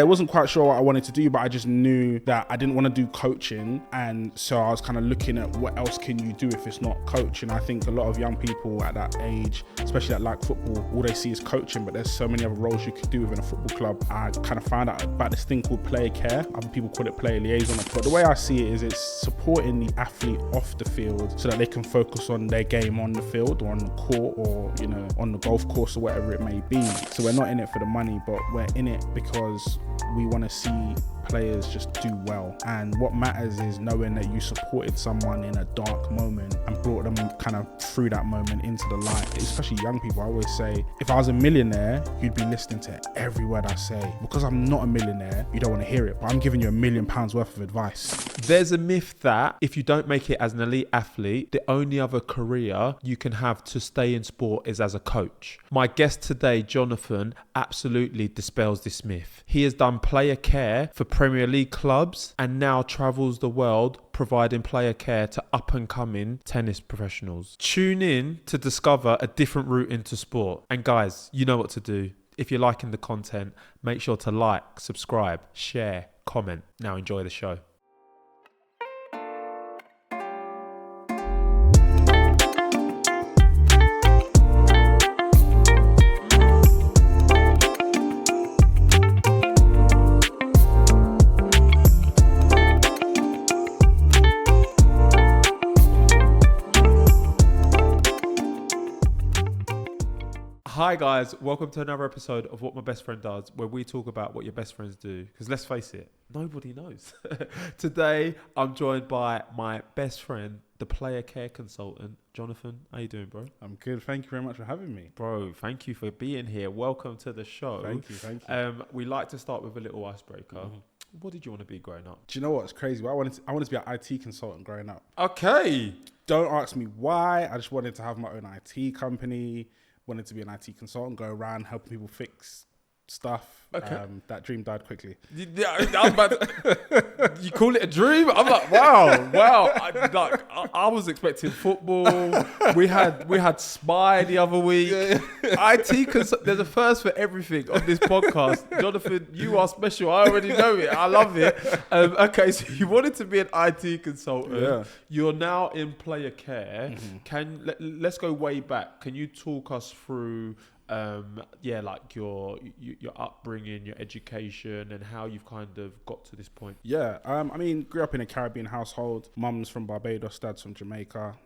I wasn't quite sure what I wanted to do, but I just knew that I didn't want to do coaching. And so I was kind of looking at what else can you do if it's not coaching. I think a lot of young people at that age, especially at like football, all they see is coaching, but there's so many other roles you could do within a football club. I kind of found out about this thing called player care. Other people call it player liaison. But the way I see it is it's supporting the athlete off the field so that they can focus on their game on the field or on the court or, you know, on the golf course or whatever it may be. So we're not in it for the money, but we're in it because we want to see players just do well. And what matters is knowing that you supported someone in a dark moment and brought them kind of through that moment into the light. Especially young people, I always say, if I was a millionaire, you'd be listening to every word I say. Because I'm not a millionaire, you don't want to hear it, but I'm giving you £1 million worth of advice. There's a myth that if you don't make it as an elite athlete, the only other career you can have to stay in sport is as a coach. My guest today, Jonathan, absolutely dispels this myth. He has done player care for Premier League clubs and now travels the world providing player care to up-and-coming tennis professionals. Tune in to discover a different route into sport. And guys, you know what to do. If you're liking the content, make sure to like, subscribe, share, comment. Now enjoy the show. Hi guys, welcome to another episode of What My Best Friend Does, where we talk about what your best friends do. Because let's face it, nobody knows. Today, I'm joined by my best friend, the player care consultant, Jonathan. How you doing, bro? I'm good. Thank you very much for having me. Bro, thank you for being here. Welcome to the show. Thank you. We like to start with a little icebreaker. Mm-hmm. What did you want to be growing up? Do you know what's crazy? I wanted to be an IT consultant growing up. Okay. Don't ask me why. I just wanted to have my own IT company. Wanted to be an IT consultant, go around helping people fix stuff. Okay. That dream died quickly. You call it a dream? I'm like, wow. I was expecting football. We had Spy the other week. Yeah. There's a first for everything on this podcast. Jonathan, you are special. I already know it. I love it. Okay, so you wanted to be an IT consultant. Yeah. You're now in player care. Mm-hmm. Let's go way back. Can you talk us through like your upbringing, your education, and how you've kind of got to this point? Yeah, grew up in a Caribbean household. Mum's from Barbados, dad's from Jamaica,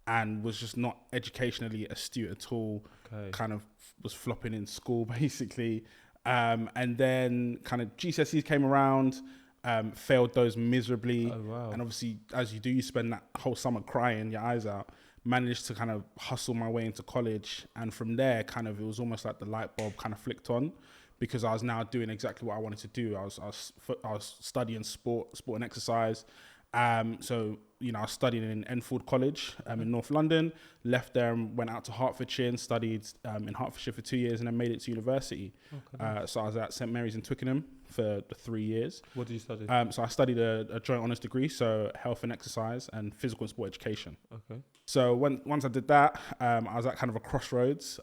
and was just not educationally astute at all. Okay. Kind of was flopping in school, basically. And then kind of GCSEs came around, failed those miserably. Oh, wow. And obviously, as you do, you spend that whole summer crying your eyes out. Managed to kind of hustle my way into college, and from there kind of it was almost like the light bulb kind of flicked on, because I was now doing exactly what I wanted to do. I was studying sport and exercise. So you know, I was studying in Enfield College in North London, left there and went out to Hertfordshire and studied in Hertfordshire for 2 years, and then made it to university. Okay. So I was at St Mary's in Twickenham for the 3 years. What did you study? So I studied a joint honours degree, so health and exercise and physical and sport education. Okay. So once I did that, I was at kind of a crossroads.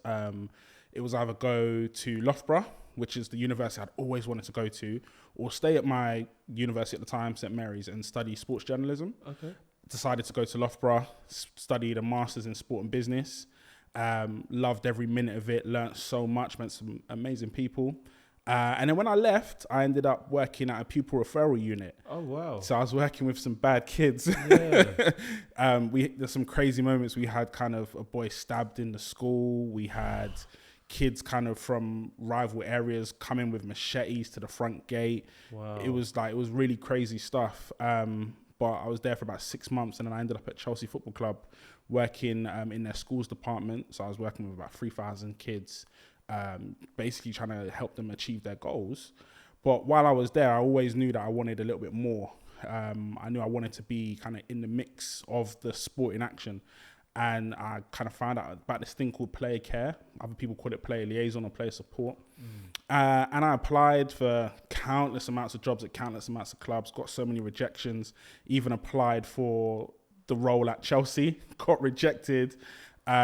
It was either go to Loughborough, which is the university I'd always wanted to go to, or stay at my university at the time, St Mary's, and study sports journalism. Okay. Decided to go to Loughborough, studied a master's in sport and business. Loved every minute of it, learnt so much, met some amazing people. And then when I left, I ended up working at a pupil referral unit. Oh, wow. So I was working with some bad kids. Yeah. There's some crazy moments. We had kind of a boy stabbed in the school. We had kids kind of from rival areas coming with machetes to the front gate. Wow. It was really crazy stuff. But I was there for about 6 months, and then I ended up at Chelsea Football Club working in their schools department. So I was working with about 3,000 kids, basically trying to help them achieve their goals. But while I was there, I always knew that I wanted a little bit more. I knew I wanted to be kind of in the mix of the sport in action. And I kind of found out about this thing called player care. Other people call it player liaison or player support. And I applied for countless amounts of jobs at countless amounts of clubs, got so many rejections, even applied for the role at Chelsea, got rejected. But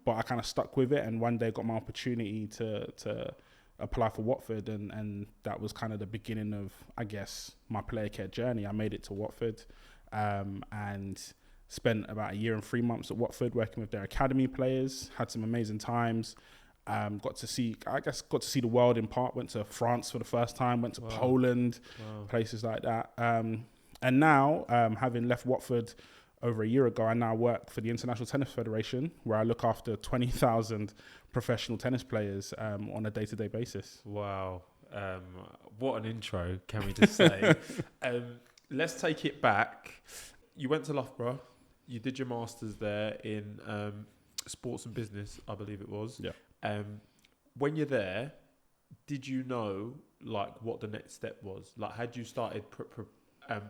I kind of stuck with it, and one day got my opportunity to apply for Watford, and that was kind of the beginning of, I guess, my player care journey. I made it to Watford, and spent about 1 year and 3 months at Watford working with their academy players. Had some amazing times. Got to see the world in part. Went to France for the first time. Went to Poland, places like that. And now, having left Watford over 1 year ago, I now work for the International Tennis Federation, where I look after 20,000 professional tennis players on a day-to-day basis. Wow. What an intro, can we just say? Let's take it back. You went to Loughborough. You did your master's there in sports and business, I believe it was. Yeah. When you're there, did you know like what the next step was? Like, had you started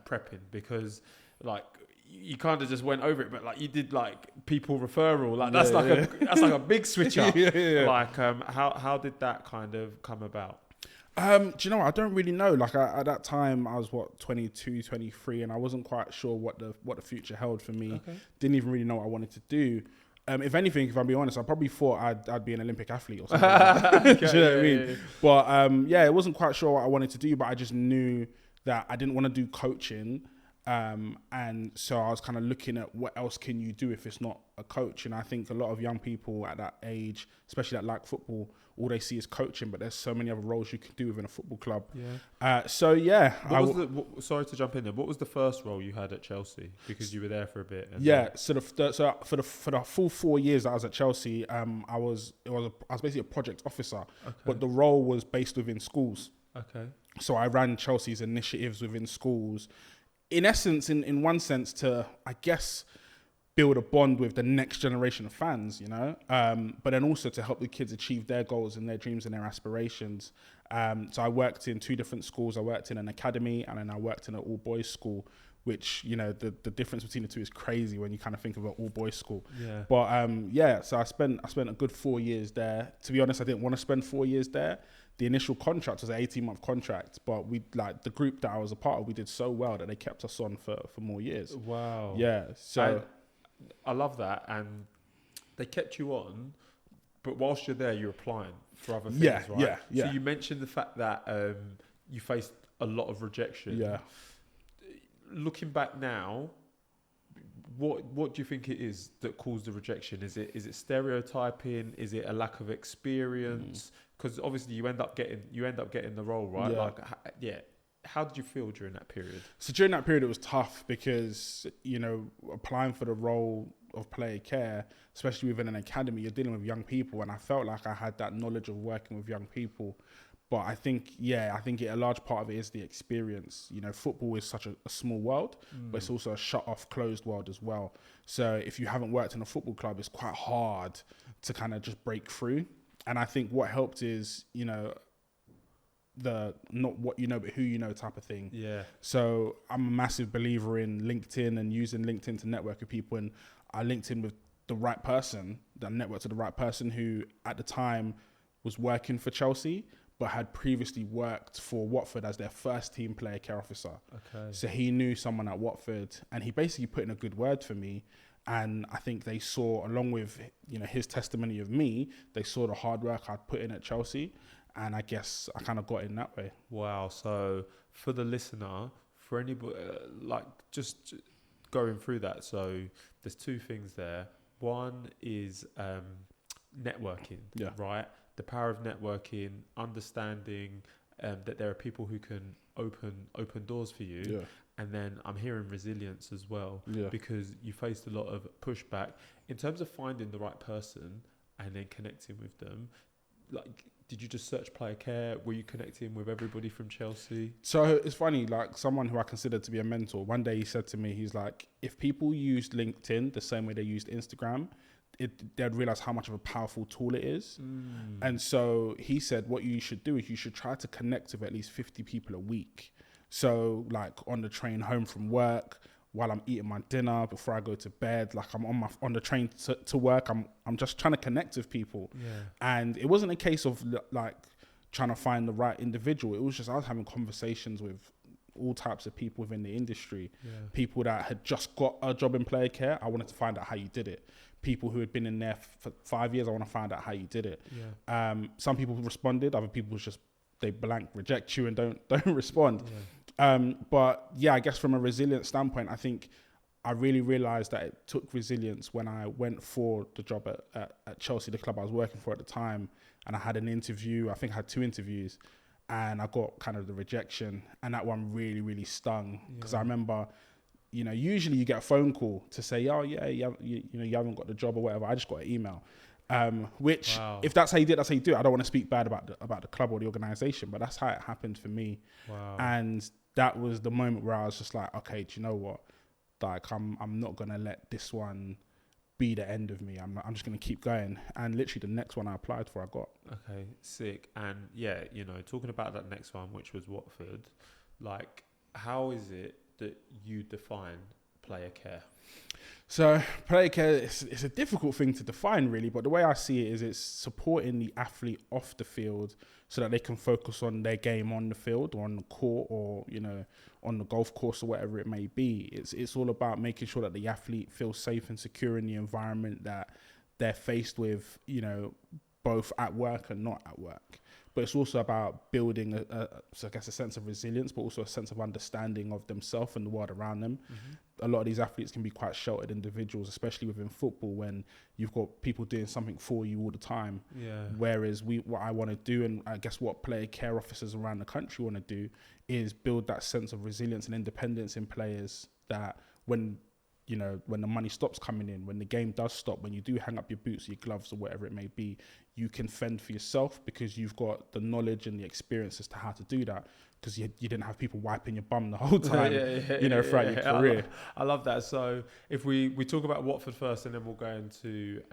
prepping? Because like you kind of just went over it, but like you did like people referral. Like that's like a big switch up. Like how did that kind of come about? Do you know what? I don't really know. Like at that time, I was 22, 23, and I wasn't quite sure what the future held for me. Okay. Didn't even really know what I wanted to do. If anything, if I'm being honest, I probably thought I'd be an Olympic athlete or something. Okay, do you know what I mean? Yeah. But I wasn't quite sure what I wanted to do, but I just knew that I didn't want to do coaching. And so I was kind of looking at what else can you do if it's not a coach. And I think a lot of young people at that age, especially that like football, all they see is coaching, but there's so many other roles you can do within a football club. Yeah. Sorry to jump in there. What was the first role you had at Chelsea? Because you were there for a bit. So for the full 4 years that I was at Chelsea, I was basically a project officer, but the role was based within schools. Okay. So I ran Chelsea's initiatives within schools. In essence, in one sense, to, I guess, build a bond with the next generation of fans, you know, but then also to help the kids achieve their goals and their dreams and their aspirations. So I worked in 2 different schools. I worked in an academy, and then I worked in an all-boys school, which, you know, the difference between the two is crazy when you kind of think of an all-boys school. Yeah. But so I spent a good 4 years there. To be honest, I didn't want to spend 4 years there. The initial contract was an 18-month contract, but we, like, the group that I was a part of, we did so well that they kept us on for more years. Wow. Yeah. So I love that. And they kept you on, but whilst you're there, you're applying for other things, right? Yeah. So you mentioned the fact that you faced a lot of rejection. Yeah. Looking back now, what do you think it is that caused the rejection? Is it stereotyping? Is it a lack of experience? Because obviously you end up getting the role, right? Yeah. How did you feel during that period? So during that period, it was tough because, you know, applying for the role of player care, especially within an academy, you're dealing with young people, and I felt like I had that knowledge of working with young people. But I think a large part of it is the experience. You know, football is such a small world, but it's also a shut-off, closed world as well. So if you haven't worked in a football club, it's quite hard to kind of just break through. And I think what helped is, you know, the not what you know, but who you know type of thing. Yeah. So I'm a massive believer in LinkedIn and using LinkedIn to network with people. And I linked in with the right person, that networked to the right person who at the time was working for Chelsea, but had previously worked for Watford as their first team player care officer. Okay. So he knew someone at Watford, and he basically put in a good word for me. And I think they saw, along with, you know, his testimony of me, they saw the hard work I'd put in at Chelsea. And I guess I kind of got in that way. Wow. So for the listener, for anybody, like just going through that. So there's 2 things there. One is networking, right? The power of networking, understanding that there are people who can open doors for you. Yeah. And then I'm hearing resilience as well, because you faced a lot of pushback in terms of finding the right person and then connecting with them. Like, did you just search player care? Were you connecting with everybody from Chelsea? So it's funny, like someone who I consider to be a mentor, one day he said to me, he's like, if people used LinkedIn the same way they used Instagram, they'd realize how much of a powerful tool it is. And so he said, what you should do is you should try to connect with at least 50 people a week. So like on the train home from work, while I'm eating my dinner, before I go to bed, like I'm on the train to work, I'm just trying to connect with people. Yeah. And it wasn't a case of like trying to find the right individual. It was just I was having conversations with all types of people within the industry. People that had just got a job in player care, I wanted to find out how you did it. People who had been in there for 5 years, I want to find out how you did it. Some people responded, other people just, they blank reject you and don't respond. But yeah, I guess from a resilience standpoint, I think I really realized that it took resilience when I went for the job at Chelsea, the club I was working for at the time. And I had an interview, I think I had 2 interviews, and I got kind of the rejection. And that one really, really stung. Because I remember, you know, usually you get a phone call to say, oh yeah, you haven't got the job or whatever. I just got an email. Which, if that's how you do it, that's how you do it. I don't want to speak bad about the club or the organisation, but that's how it happened for me. And that was the moment where I was just like, okay, do you know what? Like, I'm not going to let this one be the end of me. I'm just going to keep going. And literally the next one I applied for, I got. Okay, sick. And yeah, you know, talking about that next one, which was Watford, like, how is it that you define player care? So player care, it's a difficult thing to define really, but the way I see it is it's supporting the athlete off the field so that they can focus on their game on the field or on the court or, you know, on the golf course or whatever it may be. It's all about making sure that the athlete feels safe and secure in the environment that they're faced with, you know, both at work and not at work. But it's also about building so I guess a sense of resilience, but also a sense of understanding of themselves and the world around them. A lot of these athletes can be quite sheltered individuals, especially within football, when you've got people doing something for you all the time. Whereas what I want to do, and I guess what player care officers around the country want to do, is build that sense of resilience and independence in players that when the money stops coming in, when the game does stop, when you do hang up your boots, your gloves or whatever it may be, you can fend for yourself because you've got the knowledge and the experience as to how to do that, because you didn't have people wiping your bum the whole time, throughout your career. I love that. So if we talk about Watford first, and then we'll go into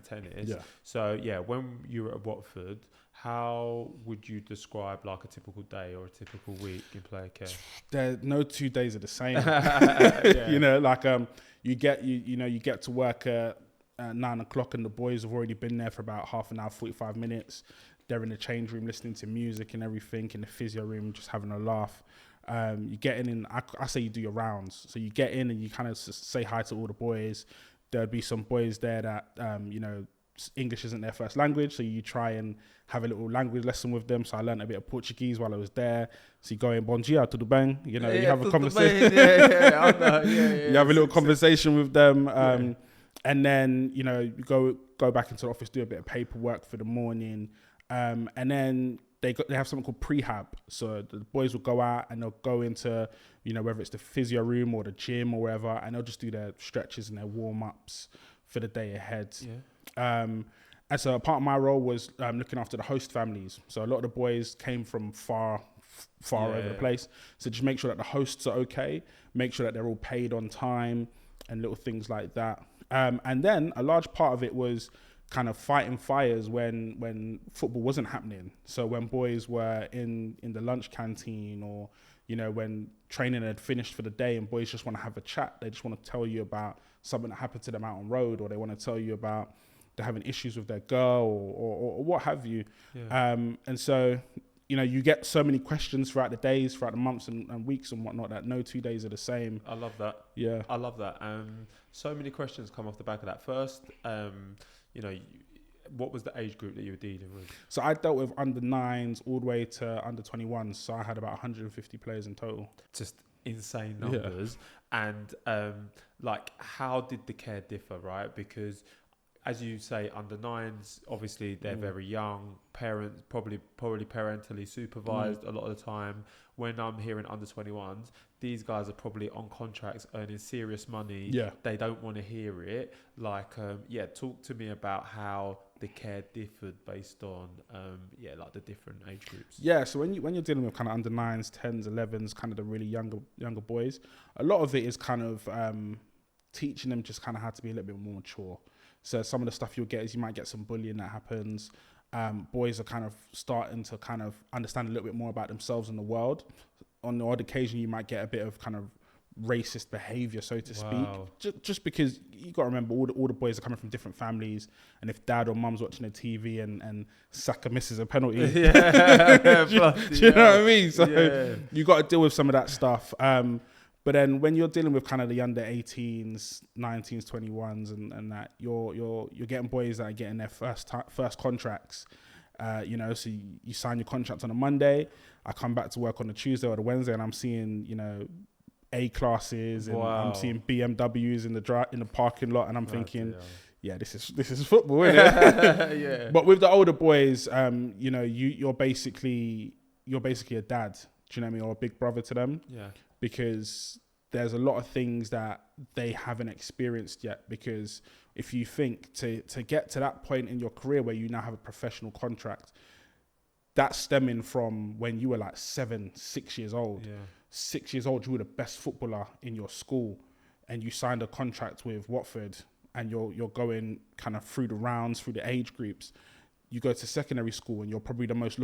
tennis. So yeah, when you were at Watford, how would you describe like a typical day or a typical week in player care? There, no 2 days are the same. You get to work at 9 o'clock and the boys have already been there for about half an hour, 45 minutes. They're in the change room listening to music and everything, in the physio room just having a laugh. You get in, and I say you do your rounds. So you get in and you kind of say hi to all the boys. There'll be some boys there that, English isn't their first language, so you try and have a little language lesson with them. So I learned a bit of Portuguese while I was there. So you go in, bom dia, tudo bem? You have a conversation. You have a little conversation with them. And then, you go back into the office, do a bit of paperwork for the morning. And then they have something called prehab. So the boys will go out and they'll go into, whether it's the physio room or the gym or wherever, and they'll just do their stretches and their warm-ups for the day ahead. And so part of my role was looking after the host families. So a lot of the boys came from far over the place. So just make sure that the hosts are okay, make sure that they're all paid on time and little things like that. And then a large part of it was kind of fighting fires when football wasn't happening. So when boys were in the lunch canteen, or, when training had finished for the day and boys just want to have a chat, they just want to tell you about something that happened to them out on road, or they want to tell you about they're having issues with their girl or what have you. And so, you get so many questions throughout the days, throughout the months and weeks and whatnot, that no 2 days are the same. I love that. Yeah. I love that. So many questions come off the back of that. First, what was the age group that you were dealing with? So I dealt with under 9s all the way to under 21s. So I had about 150 players in total. Just insane numbers. And how did the care differ, right? Because as you say, under 9s, obviously they're very young. Parents probably parentally supervised a lot of the time. When I'm hearing under 21s, these guys are probably on contracts earning serious money. They don't want to hear it. Talk to me about how the care differed based on the different age groups. So when you're dealing with kind of under 9s, 10s, 11s, kind of the really younger boys, a lot of it is kind of teaching them just kind of how to be a little bit more mature. So some of the stuff you'll get is you might get some bullying that happens. Boys are kind of starting to kind of understand a little bit more about themselves and the world. On the odd occasion, you might get a bit of kind of racist behavior, so to Wow. speak. Just because you got to remember, all the boys are coming from different families, and if dad or mum's watching the TV and Saka misses a penalty, Yeah. do you know what I mean? So you got to deal with some of that stuff. But then when you're dealing with kind of the under 18s, 19s, 21s, and that, you're getting boys that are getting their first contracts. You know, so you sign your contract on a Monday. I come back to work on a Tuesday or the Wednesday, and I'm seeing, you know, A classes, and I'm seeing BMWs in the parking lot, and I'm thinking, yeah, this is football, isn't it? Yeah. But with the older boys, you know, you're basically a dad. Do you know what I mean, or a big brother to them? Yeah. Because there's a lot of things that they haven't experienced yet. Because if you think to get to that point in your career where you now have a professional contract, that's stemming from when you were like 6 years old. Yeah. 6 years old, you were the best footballer in your school, and you signed a contract with Watford, and you're going kind of through the rounds, through the age groups. You go to secondary school, and you're probably the best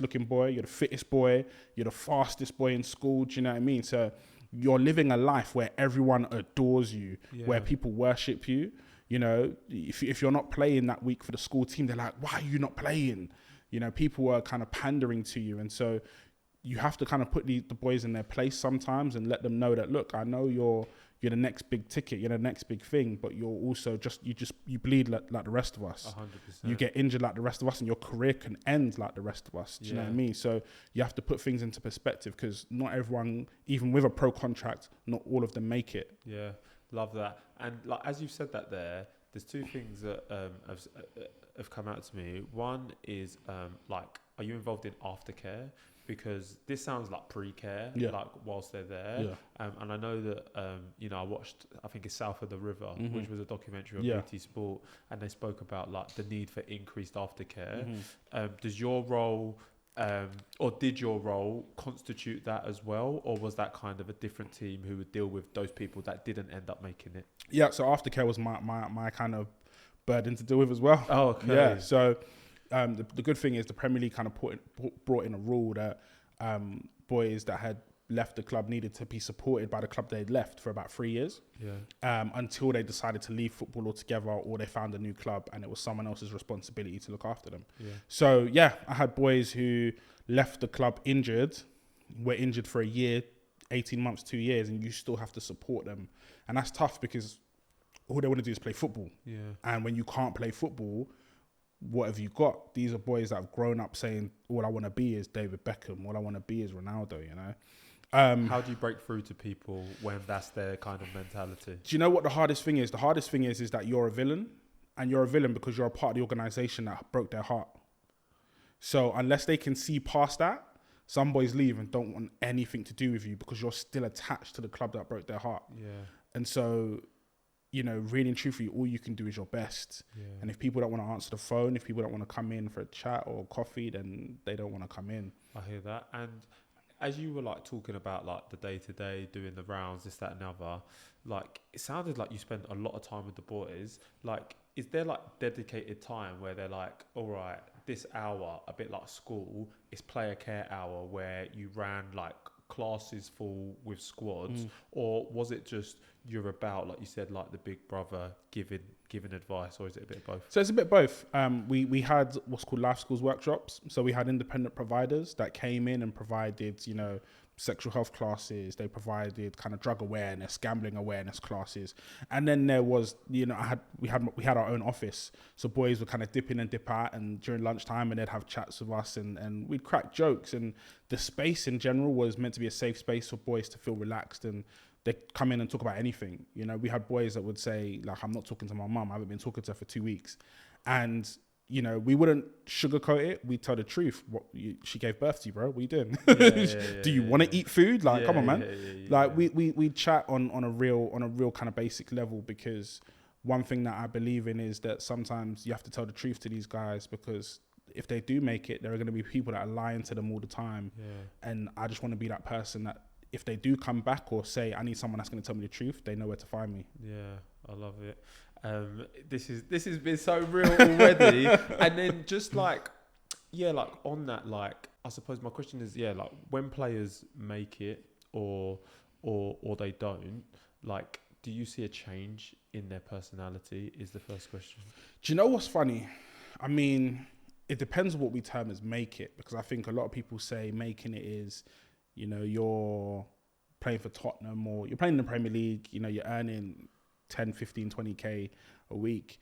looking boy. You're the fittest boy. You're the fastest boy in school. Do you know what I mean? So you're living a life where everyone adores you, where people worship you. You know, if you're not playing that week for the school team, they're like, why are you not playing? You know, people are kind of pandering to you. And so you have to kind of put the boys in their place sometimes and let them know that, look, I know you're the next big ticket, you're the next big thing, but you're also you bleed like the rest of us. 100%. You get injured like the rest of us, and your career can end like the rest of us. Do you know what I mean? So you have to put things into perspective, because not everyone, even with a pro contract, not all of them make it. Yeah, love that. And like as you've said that there's two things that have come out to me. One is like, are you involved in aftercare? Because this sounds like pre-care, like whilst they're there. And I know that, you know, I watched, I think it's South of the River, which was a documentary on BT Sport, and they spoke about like the need for increased aftercare. Does your role, or did your role constitute that as well? Or was that kind of a different team who would deal with those people that didn't end up making it? Yeah, so aftercare was my kind of burden to deal with as well. Oh, okay. Yeah, so the good thing is the Premier League kind of brought in a rule that boys that had left the club needed to be supported by the club they'd left for about 3 years, until they decided to leave football altogether, or they found a new club and it was someone else's responsibility to look after them. So I had boys who left the club injured, were injured for a year, 18 months, 2 years, and you still have to support them. And that's tough, because all they want to do is play football. And when you can't play football, what have you got? These are boys that have grown up saying, all I want to be is David Beckham, all I want to be is Ronaldo, you know? How do you break through to people when that's their kind of mentality? Do you know what the hardest thing is? The hardest thing is that you're a villain, and you're a villain because you're a part of the organisation that broke their heart. So unless they can see past that, some boys leave and don't want anything to do with you because you're still attached to the club that broke their heart. And so, you know, really and truthfully, all you can do is your best. And if people don't want to answer the phone, if people don't want to come in for a chat or coffee, then they don't want to come in. I hear that. And as you were like talking about like the day-to-day, doing the rounds, this, that and other, like it sounded like you spent a lot of time with the boys. Like, is there like dedicated time where they're like, all right, this hour, a bit like school, is player care hour, where you ran like classes full with squads? Or was it just you're about, like you said, like the big brother giving advice, or is it a bit of both? So it's a bit both. We had what's called life skills workshops. So we had independent providers that came in and provided, you know, sexual health classes. They provided kind of drug awareness, gambling awareness classes. And then there was, you know, we had our own office. So boys would kind of dip in and dip out, and during lunchtime, and they'd have chats with us, and we'd crack jokes. And the space in general was meant to be a safe space for boys to feel relaxed, and they come in and talk about anything. You know, we had boys that would say, like, I'm not talking to my mum. I haven't been talking to her for 2 weeks. And, you know, we wouldn't sugarcoat it. We'd tell the truth. She gave birth to you, bro. What are you doing? Do you want to eat food? Like, come on, man. We chat on a real kind of basic level, because one thing that I believe in is that sometimes you have to tell the truth to these guys, because if they do make it, there are going to be people that are lying to them all the time. And I just want to be that person that, if they do come back or say, I need someone that's going to tell me the truth, they know where to find me. Yeah, I love it. This has been so real already. And then just like, like on that, like, I suppose my question is, like when players make it, or or they don't, like, do you see a change in their personality is the first question. Do you know what's funny? I mean, it depends on what we term as make it, because I think a lot of people say making it is, you know, you're playing for Tottenham or you're playing in the Premier League, you know, you're earning 10, 15, 20K a week.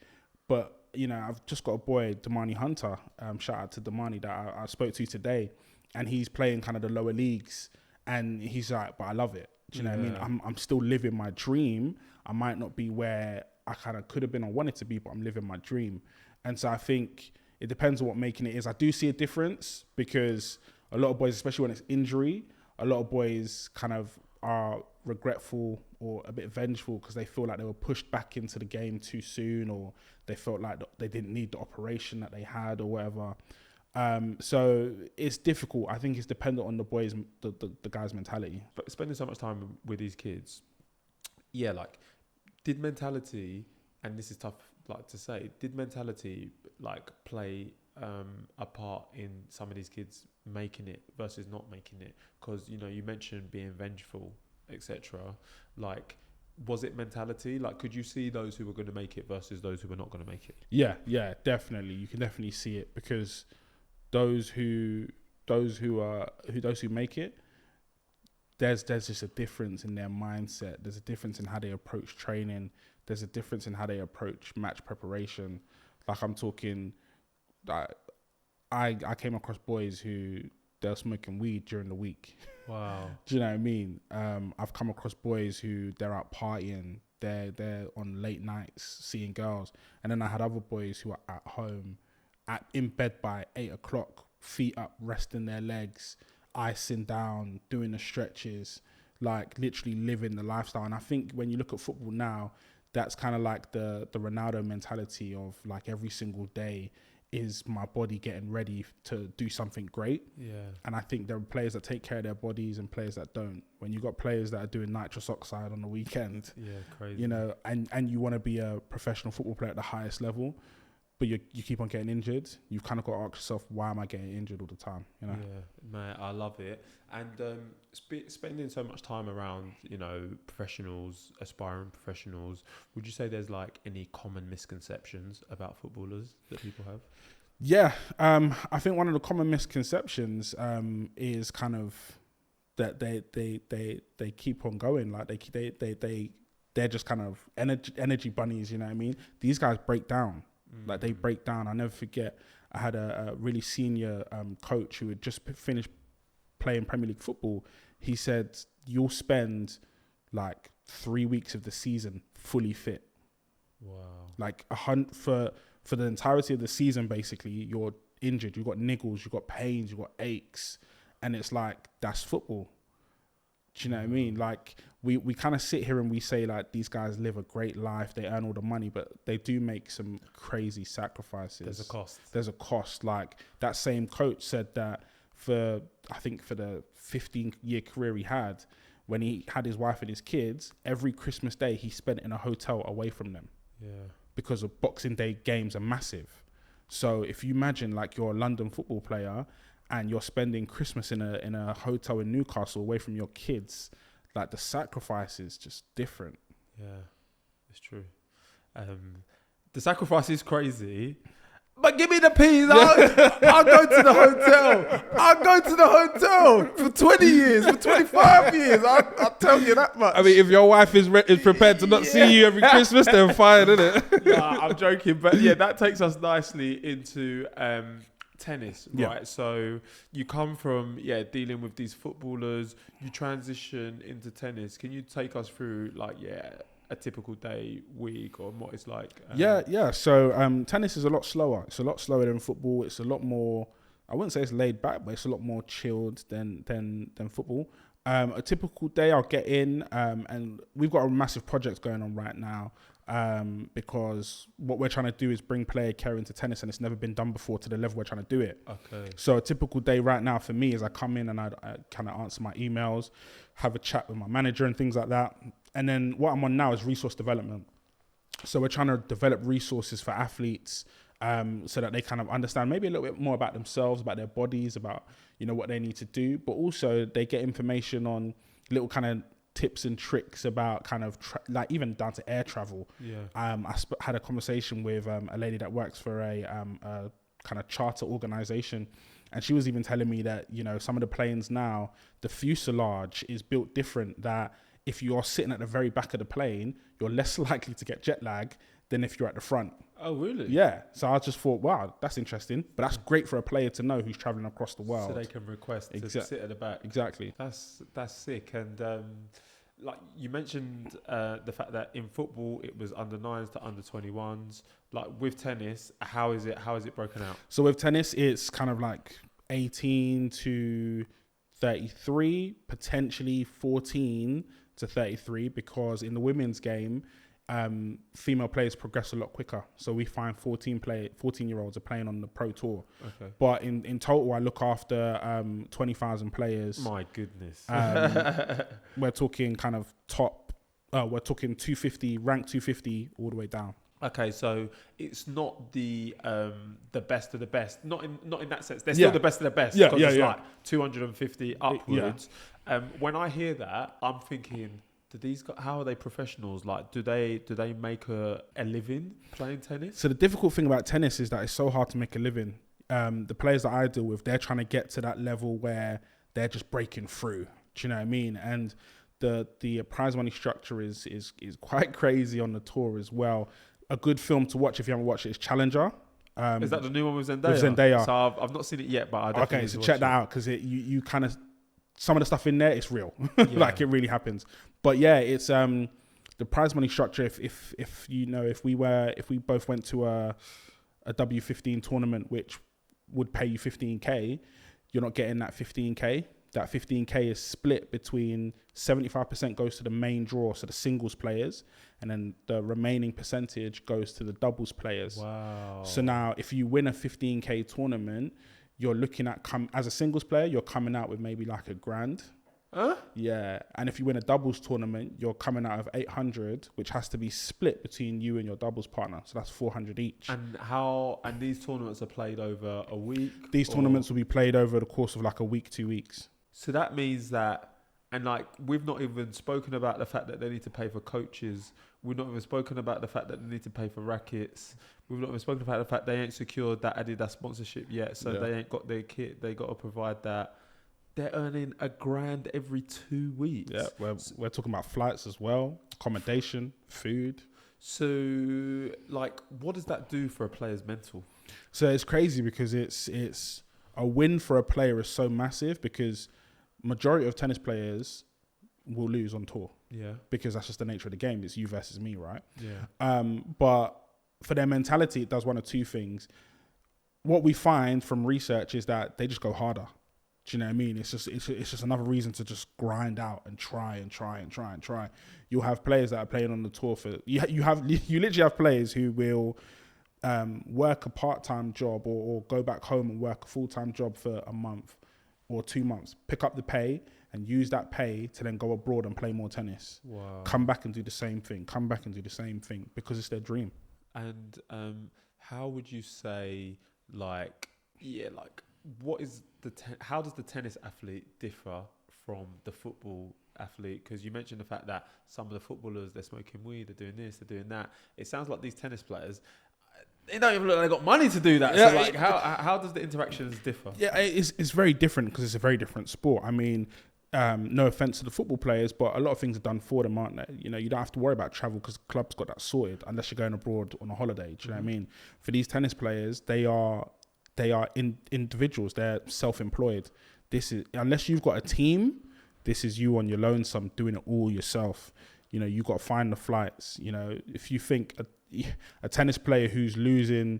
But, you know, I've just got a boy, Damani Hunter, shout out to Damani, that I spoke to today, and he's playing kind of the lower leagues, and he's like, but I love it. Do you know what I mean? I'm still living my dream. I might not be where I kind of could have been or wanted to be, but I'm living my dream. And so I think it depends on what making it is. I do see a difference, because a lot of boys, especially when it's injury, a lot of boys kind of are regretful or a bit vengeful because they feel like they were pushed back into the game too soon, or they felt like they didn't need the operation that they had or whatever. So it's difficult. I think it's dependent on the boys, the guy's mentality. But spending so much time with these kids, yeah, like, did mentality, and this is tough, like, to say, did mentality, like, play a part in some of these kids making it versus not making it? Because, you know, you mentioned being vengeful, etc. Like, was it mentality? Like, could you see those who were going to make it versus those who were not going to make it? Yeah, definitely. You can definitely see it, because those who make it, there's just a difference in their mindset. There's a difference in how they approach training. There's a difference in how they approach match preparation. Like, I'm talking, I came across boys who they're smoking weed during the week. Wow. Do you know what I mean? I've come across boys who they're out partying. They're on late nights seeing girls. And then I had other boys who are at home, in bed by 8 o'clock, feet up, resting their legs, icing down, doing the stretches, like literally living the lifestyle. And I think when you look at football now, that's kind of like the Ronaldo mentality of, like, every single day is my body getting ready to do something great. Yeah. And I think there are players that take care of their bodies and players that don't. When you got players that are doing nitrous oxide on the weekend, crazy. You know, and you want to be a professional football player at the highest level, but you keep on getting injured, you've kind of got to ask yourself, why am I getting injured all the time? You know? Yeah, man, I love it. And spending so much time around, you know, professionals, aspiring professionals, would you say there's, like, any common misconceptions about footballers that people have? Yeah, I think one of the common misconceptions is kind of that they keep on going, like they're just kind of energy bunnies. You know what I mean? These guys break down. Like, they break down. I never forget, I had a really senior coach who had just finished playing Premier League football. He said, you'll spend like 3 weeks of the season fully fit. Wow. Like for the entirety of the season, basically, you're injured. You've got niggles, you've got pains, you've got aches. And it's like, that's football. Do you know what I mean? Like, we kind of sit here and we say, like, these guys live a great life, they earn all the money, but they do make some crazy sacrifices. There's a cost. Like, that same coach said that for the 15-year career he had, when he had his wife and his kids, every Christmas day he spent in a hotel away from them. Yeah. Because of Boxing Day games are massive. So if you imagine, like, you're a London football player and you're spending Christmas in a hotel in Newcastle away from your kids, like, the sacrifice is just different. Yeah, it's true. The sacrifice is crazy, but give me the peas. I'll go to the hotel. I'll go to the hotel for 20 years, for 25 years. I'll tell you that much. I mean, if your wife is prepared to not see you every Christmas, then fine, innit? Nah, I'm joking. But yeah, that takes us nicely into tennis, right? So you come from dealing with these footballers, you transition into tennis. Can you take us through, like, a typical day, week, or what it's like? So tennis is a lot slower. It's a lot slower than football. It's a lot more, I wouldn't say it's laid back, but it's a lot more chilled than football. A typical day, I'll get in, and we've got a massive project going on right now, because what we're trying to do is bring player care into tennis, and it's never been done before to the level we're trying to do it. Okay. So a typical day right now for me is I come in and I kind of answer my emails, have a chat with my manager and things like that. And then what I'm on now is resource development. So we're trying to develop resources for athletes, so that they kind of understand maybe a little bit more about themselves, about their bodies, about, you know, what they need to do, but also they get information on little kind of tips and tricks about kind of like even down to air travel. I had a conversation with a lady that works for a kind of charter organization, and she was even telling me that, you know, some of the planes now, the fuselage is built different, that if you are sitting at the very back of the plane, you're less likely to get jet lag than if you're at the front. Oh, really? Yeah. So I just thought, wow, that's interesting. But that's great for a player to know who's traveling across the world. So they can request to sit at the back. Exactly. That's sick. And like you mentioned, the fact that in football it was under 9s to under 21s. Like with tennis, how is it broken out? So with tennis, it's kind of like 18 to 33, potentially 14 to 33, because in the women's game, female players progress a lot quicker. So we find 14-year-olds are playing on the pro tour. Okay. But in total, I look after 20,000 players. My goodness. We're talking kind of top. We're talking 250, ranked 250 all the way down. Okay, so it's not the best of the best. Not in that sense. They're still the best of the best. Yeah, it's yeah. like 250 upwards. When I hear that, I'm thinking, how are they professionals? Like, do they make a living playing tennis? So the difficult thing about tennis is that it's so hard to make a living. The players that I deal with, they're trying to get to that level where they're just breaking through. Do you know what I mean? And the prize money structure is quite crazy on the tour as well. A good film to watch if you haven't watched it is Challenger. Is that the new one with Zendaya? With Zendaya. So I've not seen it yet, but I definitely okay. So check that out, because you kind of, some of the stuff in there, it's real. Like it really happens. But yeah, it's the prize money structure. If you know, if we both went to a W15 tournament, which would pay you 15K, you're not getting that 15K. That 15K is split between 75% goes to the main draw, so the singles players, and then the remaining percentage goes to the doubles players. Wow. So now if you win a 15K tournament, you're looking at, as a singles player, you're coming out with maybe like $1,000. Huh? Yeah. And if you win a doubles tournament, you're coming out of 800, which has to be split between you and your doubles partner. So that's 400 each. And these tournaments are played over a week? These tournaments will be played over the course of like a week, 2 weeks. So that means that, and like, we've not even spoken about the fact that they need to pay for coaches. We've not even spoken about the fact that they need to pay for rackets. We've not even spoken about the fact they ain't secured that Adidas sponsorship yet. So they ain't got their kit. They got to provide that. They're earning $1,000 every 2 weeks. Yeah, we're talking about flights as well, accommodation, food. So, like, what does that do for a player's mental? So it's crazy, because it's a win for a player is so massive, because majority of tennis players will lose on tour. Yeah. Because that's just the nature of the game. It's you versus me, right? Yeah. But for their mentality, it does one of two things. What we find from research is that they just go harder. Do you know what I mean? It's just another reason to just grind out and try. You'll have players that are playing on the tour for you literally have players who will work a part-time job or go back home and work a full-time job for a month or 2 months, pick up the pay and use that pay to then go abroad and play more tennis. Wow. Come back and do the same thing. Because it's their dream. And how would you say, what is how does the tennis athlete differ from the football athlete? Because you mentioned the fact that some of the footballers, they're smoking weed, they're doing this, they're doing that. It sounds like these tennis players, they don't even look like they got money to do that. Yeah, so like, how does the interactions differ? Yeah, it's very different, because it's a very different sport. I mean, no offense to the football players, but a lot of things are done for them, aren't they? You know, you don't have to worry about travel because the club's got that sorted, unless you're going abroad on a holiday. Do you know what I mean? For these tennis players, they are individuals. They're self-employed. This is, unless you've got a team, this is you on your lonesome doing it all yourself. You know, you got to find the flights. You know, if you think a tennis player who's losing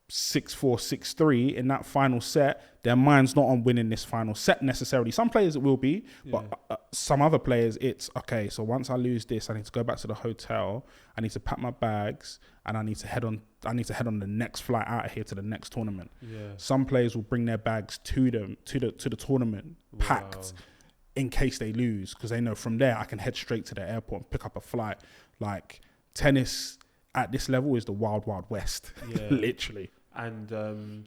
6-4, 6-3 in that final set, their mind's not on winning this final set necessarily. Some players it will be, but some other players it's okay. So once I lose this, I need to go back to the hotel. I need to pack my bags and I need to head on the next flight out of here to the next tournament. Yeah. Some players will bring their bags to the tournament packed in case they lose, because they know from there I can head straight to the airport and pick up a flight. Like, tennis at this level is the wild, wild west, literally. And from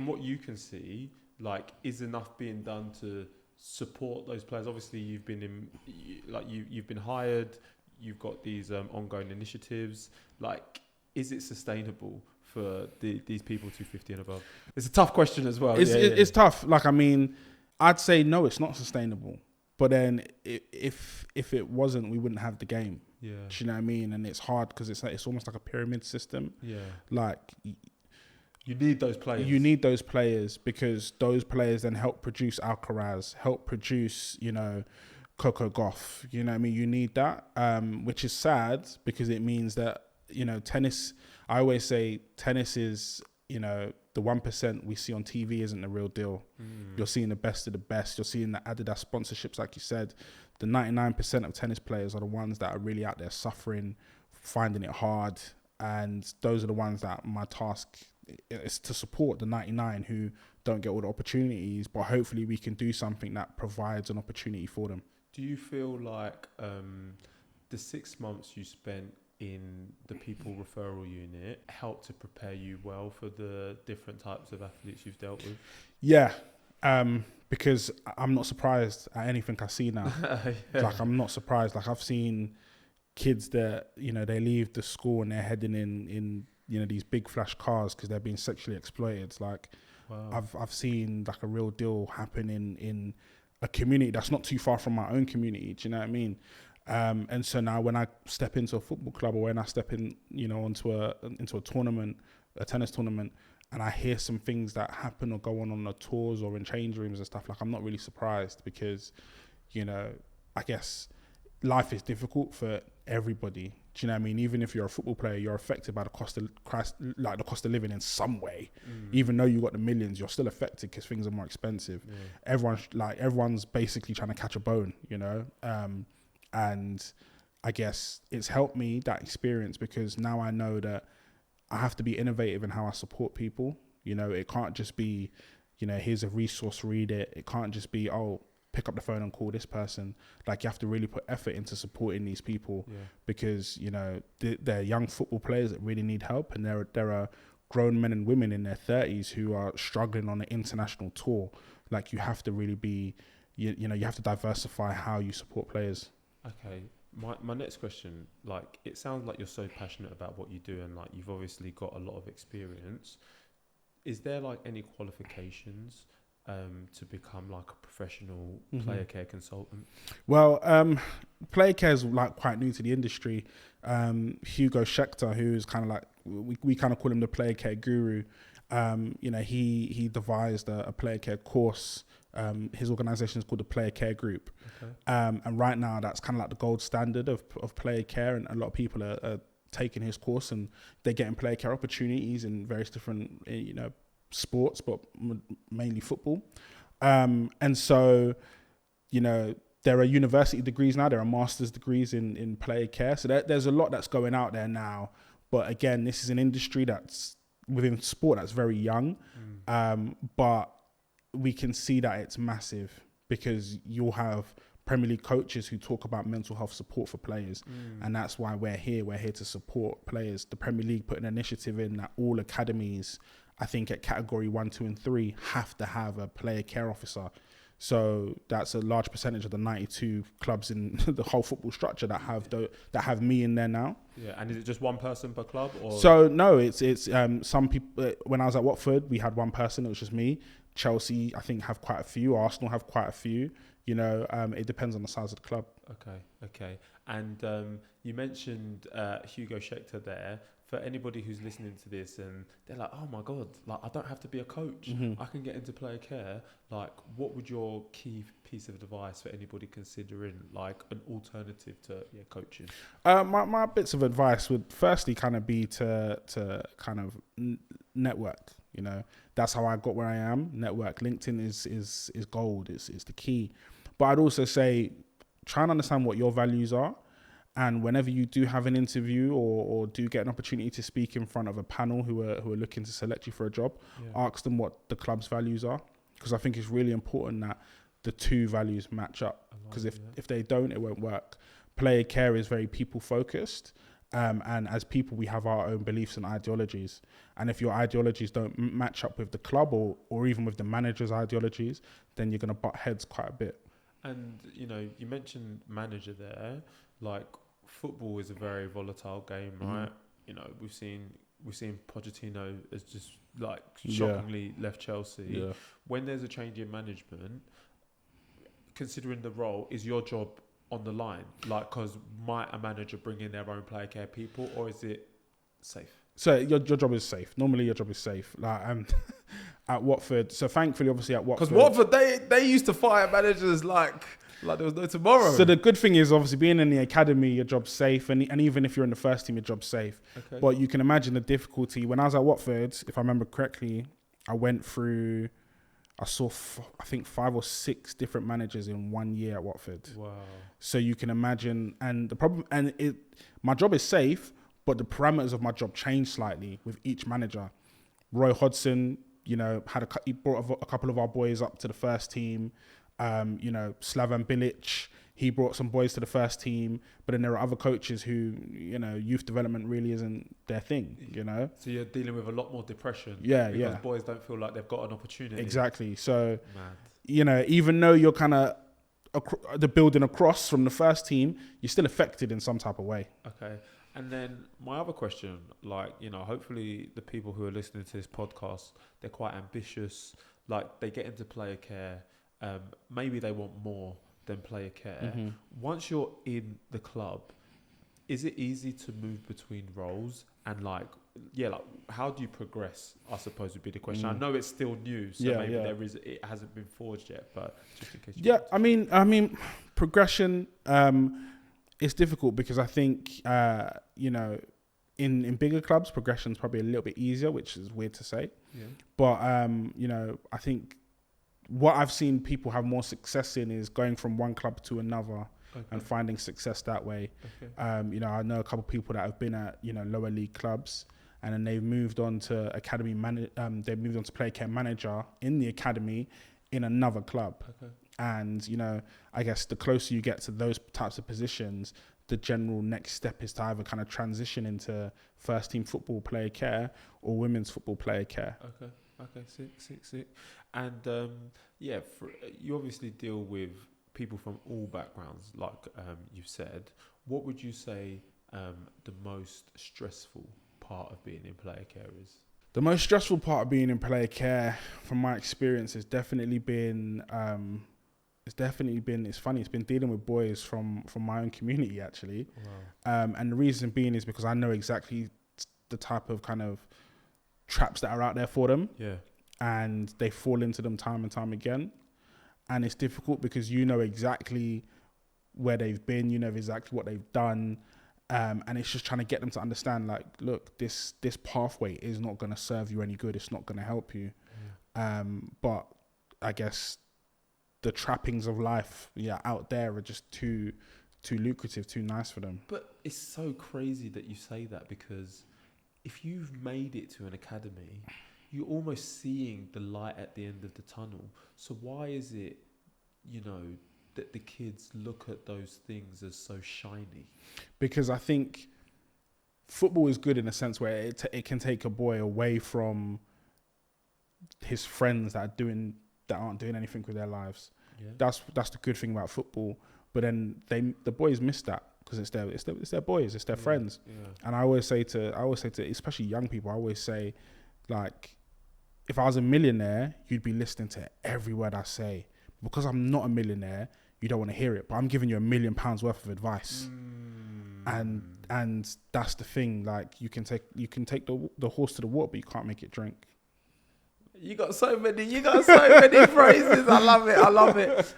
what you can see, like, is enough being done to support those players? Obviously, you've been you've been hired. You've got these ongoing initiatives. Like, is it sustainable for these people 250 and above? It's a tough question as well. It's tough. Like, I mean, I'd say no, it's not sustainable. But then if it wasn't, we wouldn't have the game. Yeah. Do you know what I mean? And it's hard because it's almost like a pyramid system. Yeah. Like, you need those players. You need those players because those players then help produce Alcaraz, help produce, Coco Gauff. You know what I mean? You need that, which is sad because it means that, tennis, I always say tennis is, the 1% we see on TV isn't the real deal. You're seeing the best of the best. You're seeing the Adidas sponsorships, like you said. The 99% of tennis players are the ones that are really out there suffering, finding it hard. And those are the ones that my task is to support the 99 who don't get all the opportunities, but hopefully we can do something that provides an opportunity for them. Do you feel like the 6 months you spent in the people referral unit helped to prepare you well for the different types of athletes you've dealt with? Yeah, because I'm not surprised at anything I see now. Yeah. Like, I'm not surprised. Like, I've seen kids that, they leave the school and they're heading in these big flash cars because they're being sexually exploited. Like, wow. I've seen like a real deal happen in a community that's not too far from my own community. Do you know what I mean? And so now when I step into a football club or when I step in, into a tournament, a tennis tournament, and I hear some things that happen or go on the tours or in change rooms and stuff, like, I'm not really surprised because, I guess life is difficult for everybody. Do you know what I mean? Even if you're a football player, you're affected by the cost of living in some way. Even though you got the millions, you're still affected because things are more expensive. Everyone's basically trying to catch a bone, and I guess it's helped me, that experience, because now I know that I have to be innovative in how I support people. It can't just be, here's a resource, read it. It can't just be, pick up the phone and call this person. Like, you have to really put effort into supporting these people because, they're young football players that really need help. And there are grown men and women in their 30s who are struggling on an international tour. Like, you have to really be, you have to diversify how you support players. Okay. My next question, like, it sounds like you're so passionate about what you do and like you've obviously got a lot of experience. Is there like any qualifications to become like a professional player care consultant? Well, player care is like quite new to the industry. Hugo Schechter, who's kind of like, we kind of call him the player care guru. He devised a player care course. His organization is called the Player Care Group. Okay. And right now that's kind of like the gold standard of player care, and a lot of people are taking his course and they're getting player care opportunities in various different sports, but mainly football. And so there are university degrees now, there are master's degrees in player care, so there's a lot that's going out there now. But again, this is an industry that's within sport that's very young, but we can see that it's massive because you'll have Premier League coaches who talk about mental health support for players. And that's why we're here to support players. The Premier League put an initiative in that all academies, I think at category 1, 2 and 3, have to have a player care officer. So that's a large percentage of the 92 clubs in the whole football structure that have me in there now. Yeah, and is it just one person per club? Or? So no, it's some people. When I was at Watford, we had one person. It was just me. Chelsea, I think, have quite a few. Arsenal have quite a few. It depends on the size of the club. Okay. And you mentioned Hugo Schechter there. For anybody who's listening to this and they're like, oh my God, like, I don't have to be a coach. I can get into player care. Like, what would your key piece of advice for anybody considering like an alternative to coaching? My bits of advice would firstly kind of be to kind of network. That's how I got where I am. Network. LinkedIn is gold. It's the key. But I'd also say try and understand what your values are. And whenever you do have an interview or do get an opportunity to speak in front of a panel who are looking to select you for a job, ask them what the club's values are. Because I think it's really important that the two values match up. Because if they don't, it won't work. Player care is very people focused. And as people, we have our own beliefs and ideologies. And if your ideologies don't match up with the club or even with the manager's ideologies, then you're going to butt heads quite a bit. And, you know, you mentioned manager there. Like, football is a very volatile game, right? You know, we've seen Pochettino has just, like, shockingly left Chelsea. Yeah. When there's a change in management, considering the role, is your job on the line? Like, because might a manager bring in their own player care people, or is it safe? So your job is safe. Normally your job is safe. Like at Watford. So thankfully, obviously at Watford. Because Watford, they used to fire managers like there was no tomorrow. So the good thing is obviously being in the academy, your job's safe. And even if you're in the first team, your job's safe. Okay. But you can imagine the difficulty. When I was at Watford, if I remember correctly, I saw, I think 5 or 6 different managers in 1 year at Watford. Wow. So you can imagine, and the problem, my job is safe, but the parameters of my job change slightly with each manager. Roy Hodgson, you know, he brought a couple of our boys up to the first team. You know, Slaven Bilic, he brought some boys to the first team. But then there are other coaches who, you know, youth development really isn't their thing, you know. So you're dealing with a lot more depression. Because boys don't feel like they've got an opportunity. Exactly. So, you know, even though you're kind of the building across from the first team, you're still affected in some type of way. Okay. And then my other question, like, you know, hopefully the people who are listening to this podcast, they're quite ambitious. Like, they get into player care. Maybe they want more than player care. Mm-hmm. Once you're in the club, is it easy to move between roles? And like how do you progress, I suppose would be the question. I know it's still new, so maybe it hasn't been forged yet, but just in case I mean progression is difficult because I think you know, in bigger clubs progression is probably a little bit easier, which is weird to say. Yeah. But you know, I think what I've seen people have more success in is going from one club to another. Okay. And finding success that way. Okay. You know, I know a couple of people that have been at, you know, lower league clubs, and then they've moved on to they've moved on to player care manager in the academy in another club. Okay. And, you know, I guess the closer you get to those types of positions, the general next step is to either kind of transition into first team football player care or women's football player care. Okay, sick. And you obviously deal with people from all backgrounds, like you've said. What would you say the most stressful part of being in player care is? The most stressful part of being in player care, from my experience, has definitely been it's funny, it's been dealing with boys from my own community, actually. Wow. And the reason being is because I know exactly the type of kind of traps that are out there for them. Yeah. And they fall into them time and time again. And it's difficult because you know exactly where they've been, you know exactly what they've done. And it's just trying to get them to understand, like, look, this pathway is not going to serve you any good. It's not going to help you. Yeah. But I guess the trappings of life out there are just too lucrative, too nice for them. But it's so crazy that you say that, because if you've made it to an academy, you're almost seeing the light at the end of the tunnel. So why is it, you know, that the kids look at those things as so shiny? Because I think football is good in a sense where it can take a boy away from his friends that aren't doing anything with their lives. Yeah. That's the good thing about football. But then the boys miss that because it's their boys, it's their friends. Yeah. And I always say to especially young people, I always say, like, if I was a millionaire, you'd be listening to every word I say. Because I'm not a millionaire, you don't want to hear it. But I'm giving you £1 million worth of advice, and that's the thing. Like, you can take the horse to the water, but you can't make it drink. You got so many phrases. I love it.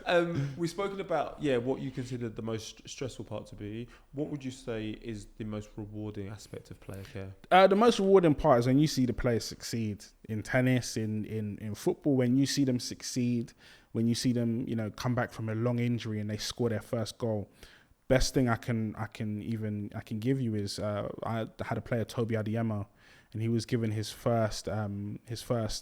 We've spoken about what you consider the most stressful part to be. What would you say is the most rewarding aspect of player care? The most rewarding part is when you see the players succeed in tennis, in football. When you see them succeed, when you see them, you know, come back from a long injury and they score their first goal. Best thing I can give you is I had a player, Toby Adeyemo, and he was given his first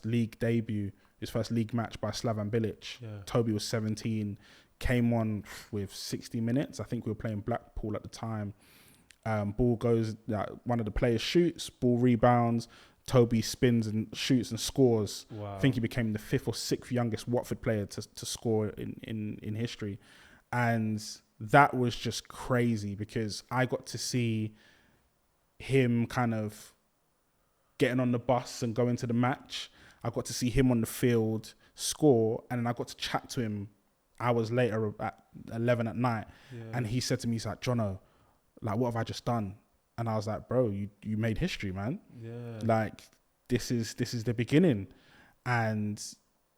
league debut, his first league match by Slaven Bilic. Yeah. Toby was 17, came on with 60 minutes. I think we were playing Blackpool at the time. Ball goes, one of the players shoots, ball rebounds, Toby spins and shoots and scores. Wow. I think he became the 5th or 6th youngest Watford player to score in history. And that was just crazy because I got to see him kind of getting on the bus and going to the match. I got to see him on the field score, and then I got to chat to him hours later at 11 at night. Yeah. And he said to me, he's like, Jono, like, what have I just done? And I was like, bro, you made history, man. Yeah. Like, this is the beginning. And,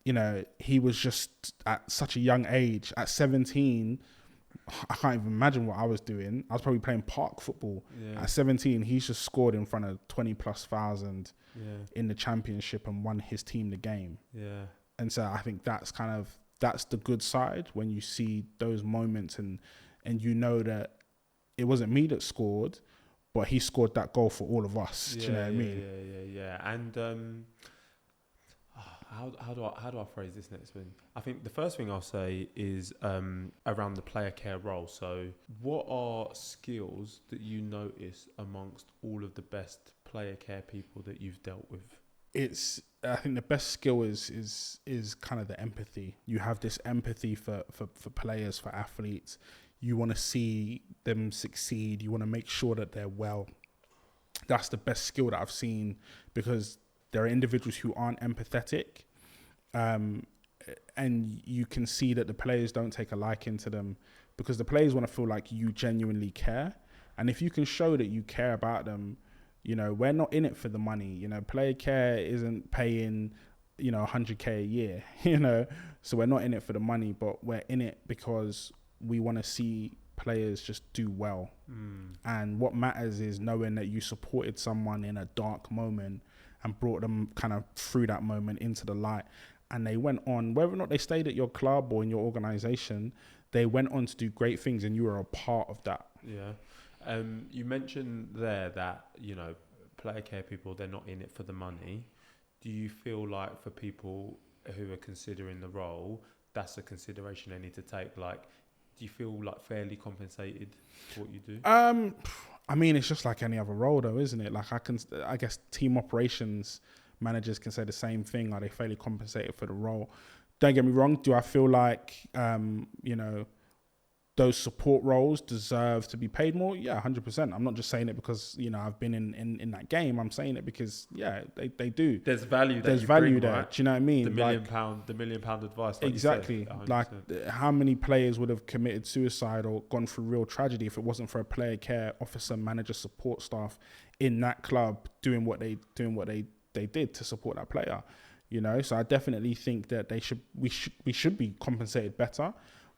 you know, he was just at such a young age, at 17, I can't even imagine what I was doing. I was probably playing park football. Yeah. At 17, he's just scored in front of 20,000+ in the championship and won his team the game. Yeah. And so I think that's the good side when you see those moments and you know that it wasn't me that scored, but he scored that goal for all of us. Do you know what I mean? Yeah. And how do I phrase this next one? I think the first thing I'll say is around the player care role. So what are skills that you notice amongst all of the best player care people that you've dealt with? I think the best skill is kind of the empathy. You have this empathy for players, for athletes. You want to see them succeed. You want to make sure that they're well. That's the best skill that I've seen, because there are individuals who aren't empathetic, and you can see that the players don't take a liking to them, because the players want to feel like you genuinely care. And if you can show that you care about them, you know, we're not in it for the money. You know, player care isn't paying, you know, 100K a year, you know, so we're not in it for the money, but we're in it because we want to see players just do well. And what matters is knowing that you supported someone in a dark moment and brought them kind of through that moment into the light. And they went on, whether or not they stayed at your club or in your organization, they went on to do great things, and you were a part of that. Yeah. You mentioned there that, you know, player care people, they're not in it for the money. Do you feel like for people who are considering the role, that's a consideration they need to take? Like, do you feel like fairly compensated for what you do? I mean, it's just like any other role though, isn't it? Like I guess team operations managers can say the same thing. Are they fairly compensated for the role? Don't get me wrong. Do I feel like, you know, those support roles deserve to be paid more? Yeah, 100%. I'm not just saying it because, you know, I've been in that game. I'm saying it because, yeah, they do. There's value. There's value there. Right? Do you know what I mean? The £1 million advice. Like exactly. You said, like, how many players would have committed suicide or gone through real tragedy if it wasn't for a player care officer, manager, support staff in that club doing what they did to support that player? You know, so I definitely think that we should be compensated better.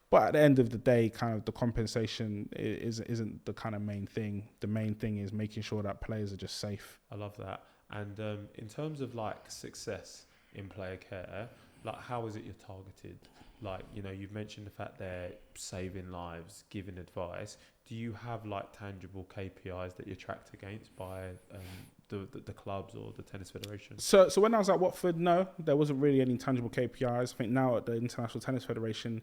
But at the end of the day, kind of the compensation isn't the kind of main thing. The main thing is making sure that players are just safe. I love that. And in terms of like success in player care, like how is it you're targeted? Like, you know, you've mentioned the fact they're saving lives, giving advice. Do you have like tangible KPIs that you're tracked against by the clubs or the tennis federation? So when I was at Watford, no, there wasn't really any tangible KPIs. I think now at the International Tennis Federation,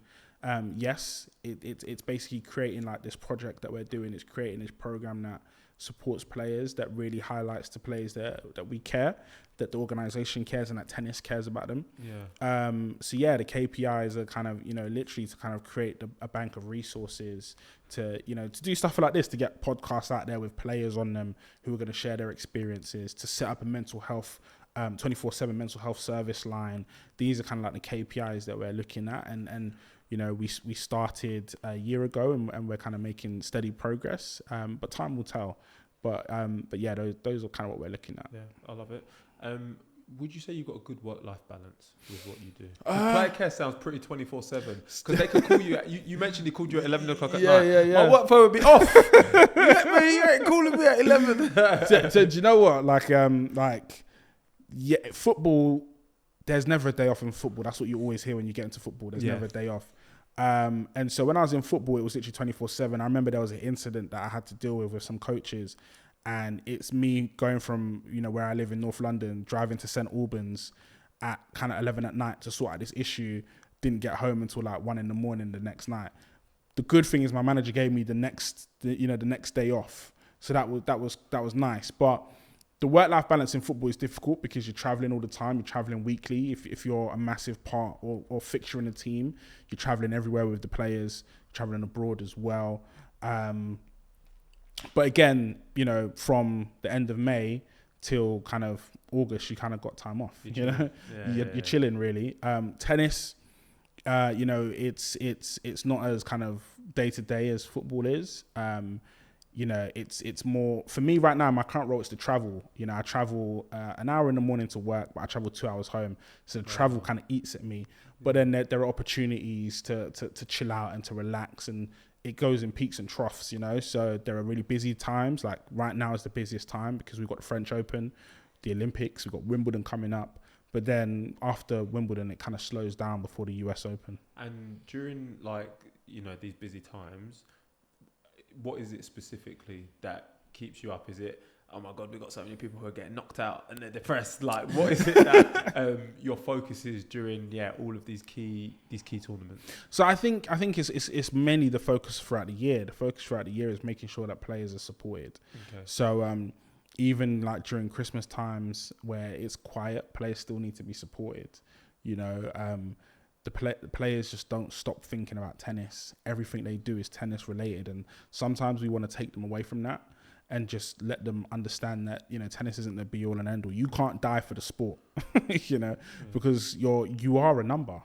yes, it's basically creating like this project that we're doing. It's creating this program that supports players, that really highlights to players that we care, that the organisation cares, and that tennis cares about them. Yeah. So yeah, the KPIs are kind of, you know, literally to kind of create a bank of resources to, you know, to do stuff like this, to get podcasts out there with players on them who are going to share their experiences, to set up a mental health 24/7 mental health service line. These are kind of like the KPIs that we're looking at, and you know, we started a year ago, and we're kind of making steady progress. But time will tell. But yeah, those are kind of what we're looking at. Yeah, I love it. Would you say you've got a good work-life balance with what you do? Player care sounds pretty 24/7. Because they could call you. You mentioned he called you at 11 o'clock at night. Yeah. My work phone would be off. You ain't calling me at 11. So do you know what? Yeah, football. There's never a day off in football. That's what you always hear when you get into football. There's never a day off. And so when I was in football, it was literally 24/7. I remember there was an incident that I had to deal with some coaches, and it's me going from, you know, where I live in North London, driving to St Albans at kind of 11 at night to sort out this issue. Didn't get home until like 1 a.m. the next night. The good thing is my manager gave me the next day off. So that was nice. But the work-life balance in football is difficult because you're traveling all the time. You're traveling weekly. If you're a massive part or fixture in the team, you're traveling everywhere with the players, traveling abroad as well. But again, from the end of May till kind of August, you kind of got time off. You're chilling really. Tennis, it's not as kind of day to day as football is. It's more for me right now. My current role is to travel. I travel an hour in the morning to work, but I travel 2 hours home. So the travel kind of eats at me. But then there are opportunities to chill out and to relax, and it goes in peaks and troughs. So there are really busy times. Like right now is the busiest time because we've got the French Open, the Olympics, we've got Wimbledon coming up. But then after Wimbledon, it kind of slows down before the US Open. And during these busy times, what is it specifically that keeps you up? Is it, oh my God, we've got so many people who are getting knocked out and they're depressed? Like, what is it that your focus is during all of these key tournaments? So I think it's mainly the focus throughout the year. The focus throughout the year is making sure that players are supported. Okay. So even like during Christmas times where it's quiet, players still need to be supported. The players just don't stop thinking about tennis. Everything they do is tennis related, and sometimes we want to take them away from that and just let them understand that tennis isn't the be all and end all. You can't die for the sport, because you are a number.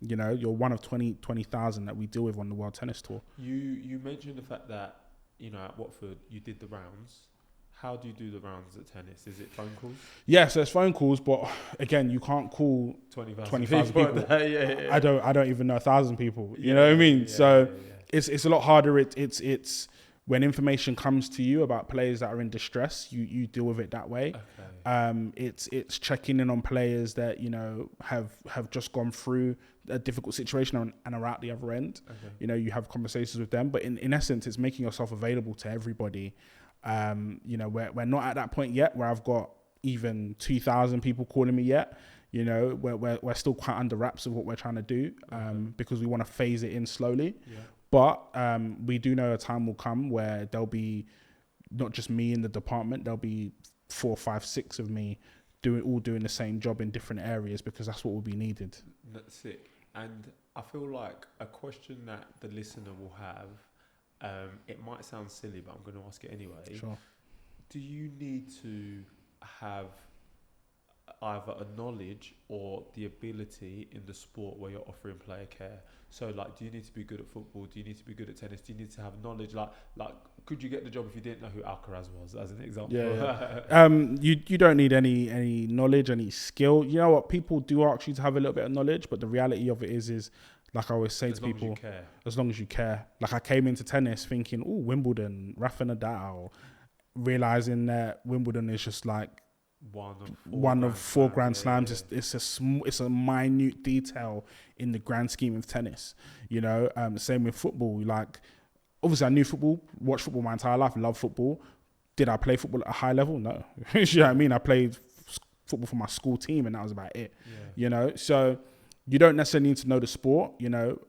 You're one of 20,000 that we deal with on the World Tennis Tour. You mentioned the fact that at Watford you did the rounds. How do you do the rounds at tennis? Is it phone calls? Yeah, so it's phone calls, but again, you can't call 20,000 people. I don't even know 1,000 people. You know what I mean? It's a lot harder. It's when information comes to you about players that are in distress, you deal with it that way. Okay. It's checking in on players that have just gone through a difficult situation and are out the other end. Okay. You have conversations with them, but in essence, it's making yourself available to everybody. We're not at that point yet where I've got even 2,000 people calling me yet. We're still quite under wraps of what we're trying to do, because we want to phase it in slowly. Yeah. But we do know a time will come where there'll be not just me in the department, there'll be 4, 5, 6 of me doing the same job in different areas, because that's what will be needed. That's it. And I feel like a question that the listener will have, it might sound silly, but I'm going to ask it anyway. Sure. Do you need to have either a knowledge or the ability in the sport where you're offering player care? So, do you need to be good at football? Do you need to be good at tennis? Do you need to have knowledge? Like, could you get the job if you didn't know who Alcaraz was, as an example? Yeah. You don't need any knowledge, any skill. You know what? People do ask you to have a little bit of knowledge, but the reality of it is like I always say to people, as long as you care. Like I came into tennis thinking, Wimbledon, Rafa Nadal, realizing that Wimbledon is just like one of four Grand Slams. Yeah. It's a minute detail in the grand scheme of tennis. Same with football. Like obviously I knew football, watched football my entire life, love football. Did I play football at a high level? No. You know what I mean? I played football for my school team and that was about it. Yeah. So you don't necessarily need to know the sport.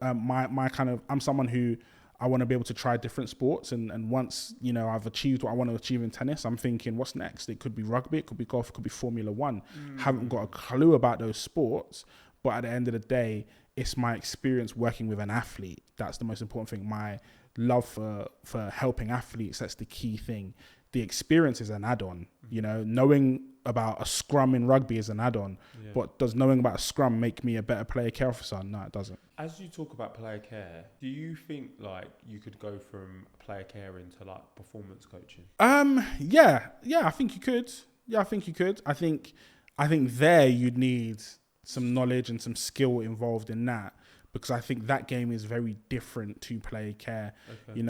I'm someone who I want to be able to try different sports, and once I've achieved what I want to achieve in tennis, I'm thinking, what's next? It could be rugby, it could be golf, it could be Formula One. Haven't got a clue about those sports, but at the end of the day, it's my experience working with an athlete. That's the most important thing. My love for helping athletes, that's the key thing. The experience is an add-on. Knowing about a scrum in rugby is an add-on, but does knowing about a scrum make me a better player care officer? No, it doesn't. As you talk about player care, do you think you could go from player care into performance coaching? Yeah, I think you could. I think there you'd need some knowledge and some skill involved in that, because I think that game is very different to player care. Okay.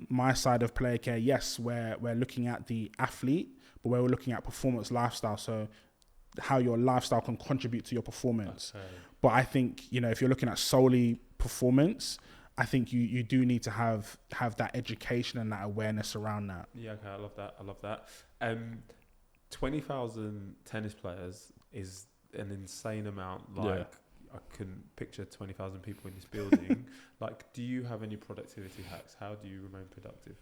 My side of player care, yes, we're looking at the athlete, but we're looking at performance lifestyle. So how your lifestyle can contribute to your performance. Okay. But I think, if you're looking at solely performance, I think you do need to have that education and that awareness around that. Yeah, okay, I love that. 20,000 tennis players is an insane amount. I couldn't picture 20,000 people in this building. Do you have any productivity hacks? How do you remain productive?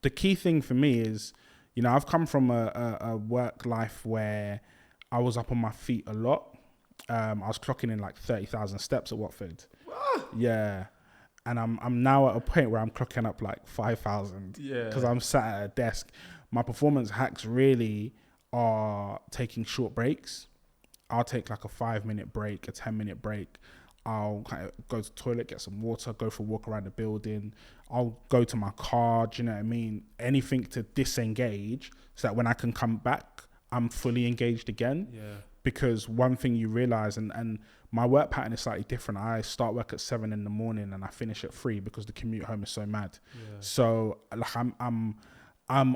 the key thing for me is, I've come from a work life where I was up on my feet a lot. I was clocking in like 30,000 steps at Watford. Yeah. And I'm now at a point where I'm clocking up like 5,000 because I'm sat at a desk. My performance hacks really are taking short breaks. I'll take like a 5-minute break, a 10-minute break. I'll kind of go to the toilet, get some water, go for a walk around the building. I'll go to my car, do you know what I mean? Anything to disengage so that when I can come back, I'm fully engaged again. Yeah. Because one thing you realize, and my work pattern is slightly different. I start work at 7 a.m. and I finish at 3 because the commute home is so mad. Yeah. So like I'm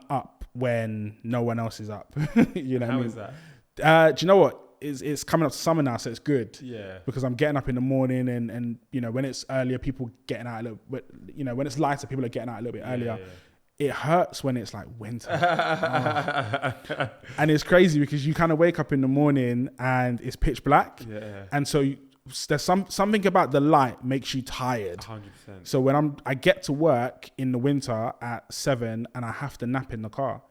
up when no one else is up. You know what I mean? How is that? Do you know what? It's coming up to summer now, so it's good. Yeah. Because I'm getting up in the morning and when it's earlier, people getting out a little bit, when it's lighter, people are getting out a little bit earlier. Yeah. It hurts when it's like winter. And it's crazy because you kind of wake up in the morning and it's pitch black. Yeah. And so there's something about the light makes you tired. 100%. So when I get to work in the winter at 7 and I have to nap in the car.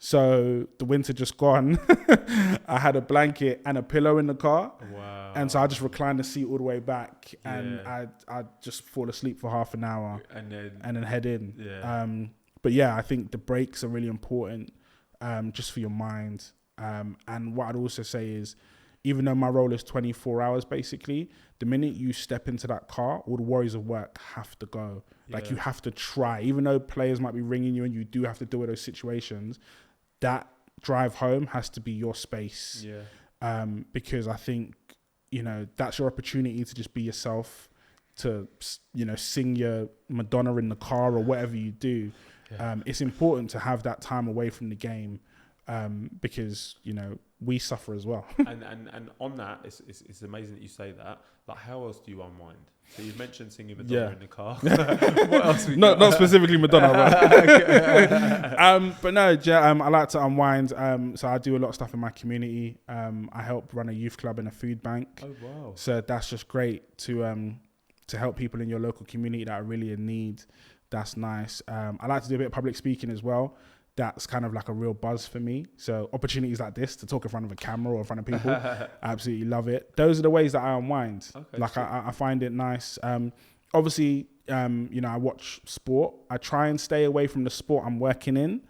So the winter just gone. I had a blanket and a pillow in the car. Wow. And so I just reclined the seat all the way back and I just fall asleep for half an hour and then head in. Yeah. But yeah, I think the breaks are really important just for your mind. And what I'd also say is, even though my role is 24 hours, basically, the minute you step into that car, all the worries of work have to go. Yeah. Like you have to try, even though players might be ringing you and you do have to deal with those situations, that drive home has to be your space. Yeah. Because I think, that's your opportunity to just be yourself, to, sing your Madonna in the car or whatever you do. Yeah. It's important to have that time away from the game because, we suffer as well. and on that, it's amazing that you say that. Like, how else do you unwind? So you mentioned singing Madonna in the car. What else? Not specifically Madonna, but no, I like to unwind. So I do a lot of stuff in my community. I help run a youth club and a food bank. Oh wow! So that's just great to help people in your local community that are really in need. That's nice. I like to do a bit of public speaking as well. That's kind of like a real buzz for me. So opportunities like this to talk in front of a camera or in front of people, I absolutely love it. Those are the ways that I unwind. Okay, like I find it nice. Obviously, I watch sport. I try and stay away from the sport I'm working in.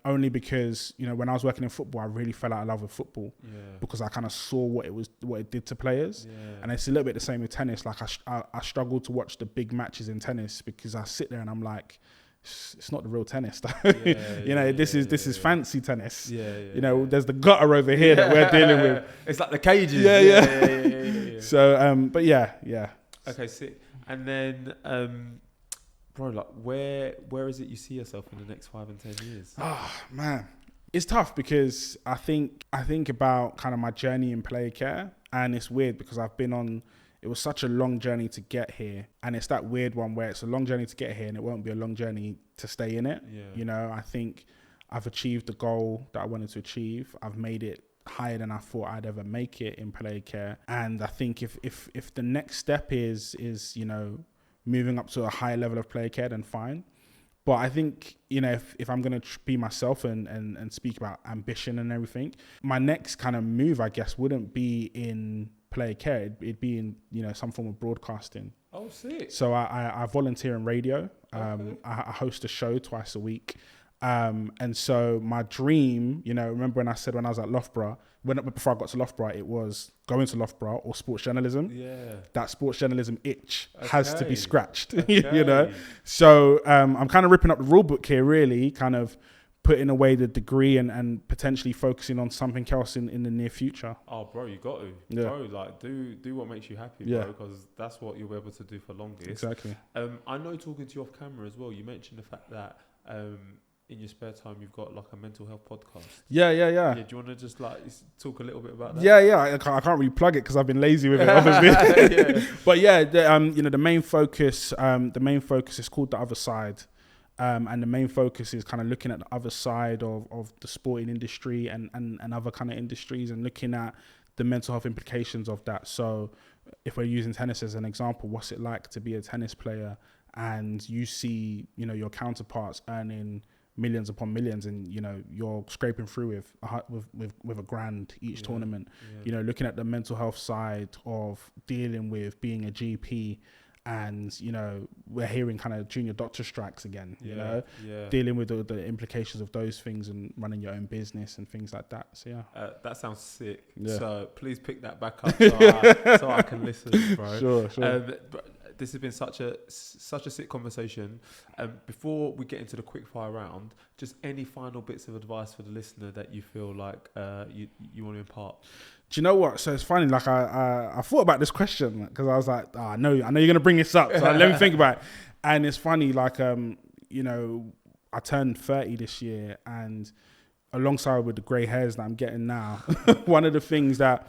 Only because, when I was working in football, I really fell out of love with football because I kind of saw what it did to players. Yeah. And it's a little bit the same with tennis. Like I struggle to watch the big matches in tennis because I sit there and I'm like, it's not the real tennis. This is fancy tennis. There's the gutter over here that we're dealing with. It's like the cages. Yeah. So, but yeah. Okay, sick. And then, bro, like where is it you see yourself in the next 5 and 10 years? Oh man, it's tough because I think about kind of my journey in player care, and it's weird because it was such a long journey to get here, and it's that weird one where it's a long journey to get here and it won't be a long journey to stay in it. Yeah. I think I've achieved the goal that I wanted to achieve. I've made it higher than I thought I'd ever make it in player care, and I think if the next step is moving up to a higher level of player care, then fine. But I think, if I'm going to be myself and speak about ambition and everything, my next kind of move, I guess, wouldn't be in player care. It'd be in, some form of broadcasting. Oh, sick. So I volunteer in radio. Okay. I host a show twice a week. And so my dream, remember when I said when I was at Loughborough, before I got to Loughborough, it was going to Loughborough or sports journalism. Yeah. That sports journalism itch has to be scratched, So I'm kind of ripping up the rule book here, really, kind of putting away the degree and potentially focusing on something else in the near future. Oh, bro, you got to. Yeah. Bro, like, do what makes you happy, bro, because that's what you'll be able to do for longest. Exactly. I know, talking to you off camera as well, you mentioned the fact that in your spare time you've got like a mental health podcast. Yeah. Do you want to just like talk a little bit about that? Yeah. I can't really plug it because I've been lazy with it, obviously. But yeah, the main focus is called The Other Side. And the main focus is kind of looking at the other side of the sporting industry and other kind of industries, and looking at the mental health implications of that. So if we're using tennis as an example, what's it like to be a tennis player and you see, you know, your counterparts earning millions upon millions, and you know you're scraping through with a grand each tournament. You know, looking at the mental health side of dealing with being a GP, and you know we're hearing kind of junior doctor strikes again. You know, dealing with the implications of those things and running your own business and things like that. So that sounds sick. Yeah. So please pick that back up so I can listen, bro. Sure. But this has been such a sick conversation. Before we get into the quick fire round, just any final bits of advice for the listener that you feel like you want to impart? Do you know what? So it's funny. Like I thought about this question because I was like, I know you're gonna bring this up. So let me think about it. And it's funny. Like you know, I turned 30 this year, and alongside with the grey hairs that I'm getting now, one of the things that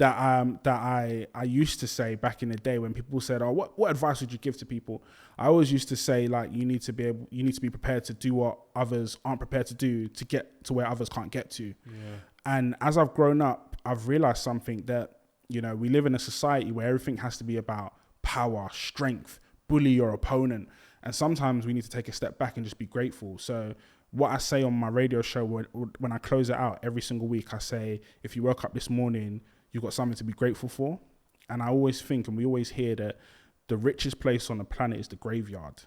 I used to say back in the day when people said, "Oh, what advice would you give to people?" I always used to say, like, you need to be prepared to do what others aren't prepared to do to get to where others can't get to. Yeah. And as I've grown up, I've realized something that, you know, we live in a society where everything has to be about power, strength, bully your opponent, and sometimes we need to take a step back and just be grateful. So what I say on my radio show when I close it out every single week, I say, if you woke up this morning, you've got something to be grateful for. And I always think, and we always hear, that the richest place on the planet is the graveyard,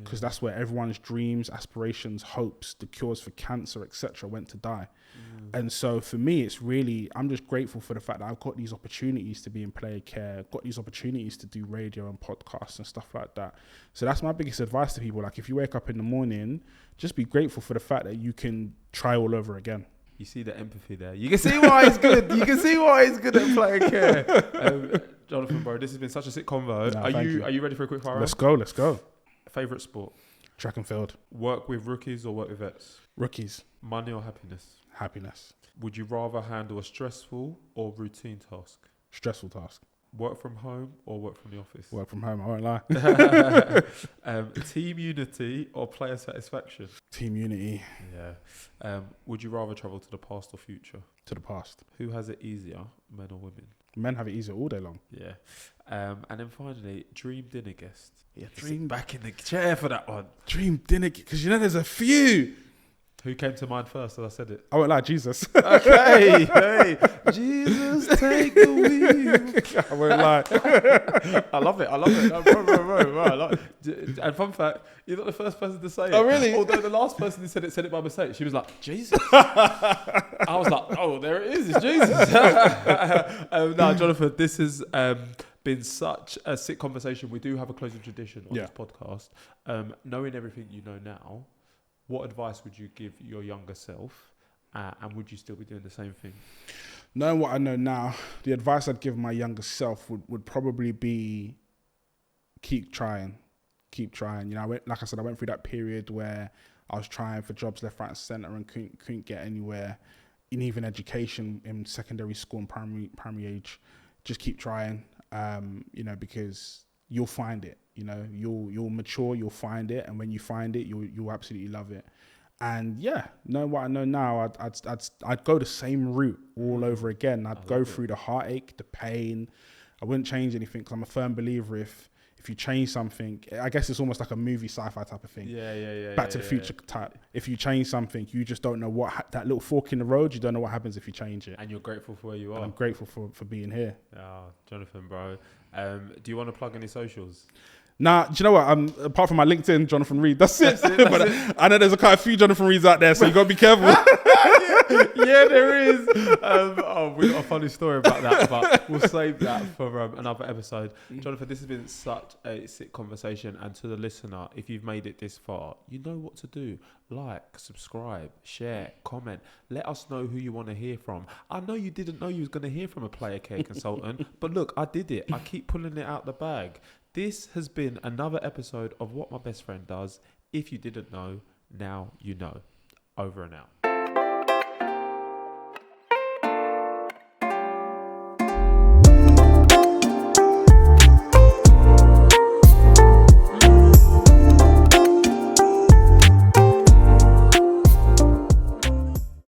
because that's where everyone's dreams, aspirations, hopes, the cures for cancer, etc. went to die. And so for me, it's really, I'm just grateful for the fact that I've got these opportunities to be in player care, got these opportunities to do radio and podcasts and stuff like that. So that's my biggest advice to people. Like, if you wake up in the morning, just be grateful for the fact that you can try all over again. You see the empathy there. You can see why he's good. You can see why he's good at player care. Jonathan, bro, this has been such a sick convo. Are you ready for a quick fire? Let's go. Favorite sport? Track and field. Work with rookies or work with vets? Rookies. Money or happiness? Happiness. Would you rather handle a stressful or routine task? Stressful task. Work from home or work from the office? Work from home, I won't lie. Team unity or player satisfaction? Team unity. Yeah. Would you rather travel to the past or future? To the past. Who has it easier, men or women? Men have it easier all day long. Yeah. And then finally, dream dinner guest. Yeah, Sit back in the chair for that one. Dream dinner, because you know there's a few. Who came to mind first as I said it? I won't lie, Jesus. Okay, hey, Jesus, take the wheel. I won't lie. I love it. No, bro, I love it. And fun fact, you're not the first person to say it. Oh, really? Although the last person who said it by mistake. She was like, Jesus. I was like, oh, there it is. It's Jesus. No, Jonathan, this has been such a sick conversation. We do have a closing tradition on this podcast. Knowing everything you know now, what advice would you give your younger self, and would you still be doing the same thing? Knowing what I know now, the advice I'd give my younger self would probably be keep trying. You know, like I said, I went through that period where I was trying for jobs left, right, and centre and couldn't get anywhere. In even education in secondary school and primary age, just keep trying. You know, because you'll find it. You know, you'll mature, you'll find it, and when you find it, you'll absolutely love it. And yeah, knowing what I know now, I'd go the same route all over again. I'd go through the heartache, the pain. I wouldn't change anything, because I'm a firm believer if you change something, I guess it's almost like a movie sci-fi type of thing. Yeah. Back to the Future type. If you change something, you just don't know that little fork in the road, you don't know what happens if you change it. And you're grateful for where you are. And I'm grateful for being here. Oh, Jonathan, bro. Do you want to plug any socials? Nah, do you know what? Apart from my LinkedIn, Jonathan Reid, that's it. But I know there's quite a few Jonathan Reids out there, so you got to be careful. Yeah, there is. We've got a funny story about that, but we'll save that for another episode. Jonathan, this has been such a sick conversation, and to the listener, if you've made it this far, you know what to do. Like, subscribe, share, comment. Let us know who you want to hear from. I know you didn't know you was going to hear from a player care consultant, but look, I did it. I keep pulling it out the bag. This has been another episode of What My Best Friend Does. If you didn't know, now you know. Over and out.